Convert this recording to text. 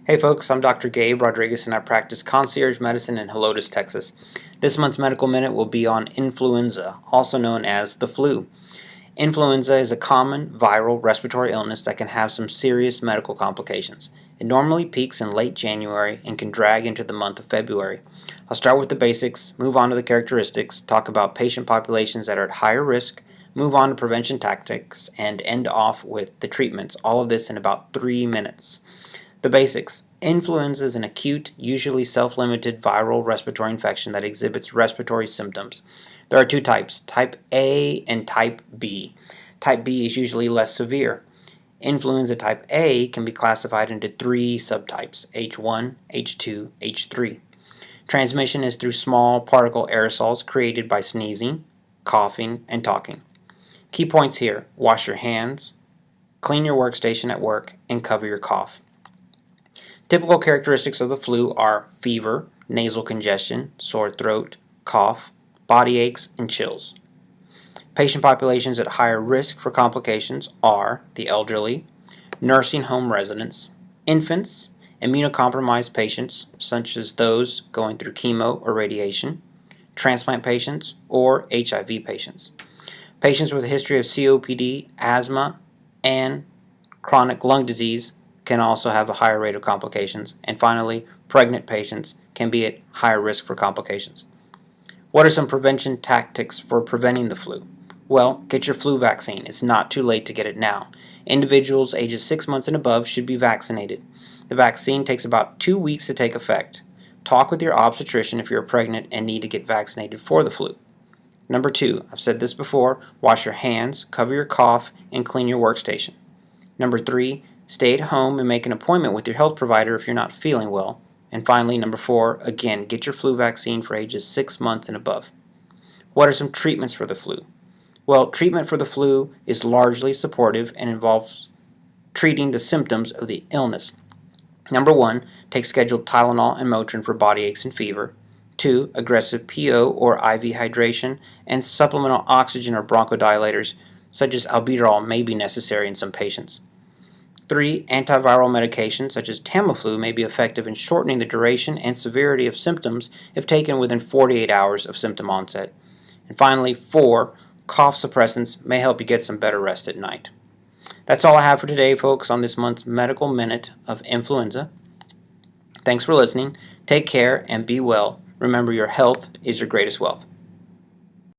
Hey folks, I'm Dr. Gabe Rodriguez and I practice concierge medicine in Helotes, Texas. This month's Medical Minute will be on influenza, also known as the flu. Influenza is a common viral respiratory illness that can have some serious medical complications. It normally peaks in late January and can drag into the month of February. I'll start with the basics, move on to the characteristics, talk about patient populations that are at higher risk, move on to prevention tactics, and end off with the treatments. All of this in about 3 minutes. The basics. Influenza is an acute, usually self-limited viral respiratory infection that exhibits respiratory symptoms. There are two types, type A and type B. Type B is usually less severe. Influenza type A can be classified into three subtypes, H1, H2, H3. Transmission is through small particle aerosols created by sneezing, coughing, and talking. Key points here: wash your hands, clean your workstation at work, and cover your cough. Typical characteristics of the flu are fever, nasal congestion, sore throat, cough, body aches, and chills. Patient populations at higher risk for complications are the elderly, nursing home residents, infants, immunocompromised patients such as those going through chemo or radiation, transplant patients, or HIV patients. Patients with a history of COPD, asthma, and chronic lung disease can also have a higher rate of complications. And finally, pregnant patients can be at higher risk for complications. What are some prevention tactics for preventing the flu? Well, get your flu vaccine. It's not too late to get it now. Individuals ages 6 months and above should be vaccinated. The vaccine takes about 2 weeks to take effect. Talk with your obstetrician if you're pregnant and need to get vaccinated for the flu. Number 2, I've said this before, wash your hands, cover your cough, and clean your workstation. Number 3, stay at home and make an appointment with your health provider if you're not feeling well. And finally, number 4, again, get your flu vaccine for ages 6 months and above. What are some treatments for the flu? Well, treatment for the flu is largely supportive and involves treating the symptoms of the illness. Number 1, take scheduled Tylenol and Motrin for body aches and fever. 2, aggressive PO or IV hydration and supplemental oxygen or bronchodilators such as albuterol may be necessary in some patients. 3, antiviral medications such as Tamiflu may be effective in shortening the duration and severity of symptoms if taken within 48 hours of symptom onset. And finally, 4, cough suppressants may help you get some better rest at night. That's all I have for today, folks, on this month's Medical Minute of Influenza. Thanks for listening. Take care and be well. Remember, your health is your greatest wealth.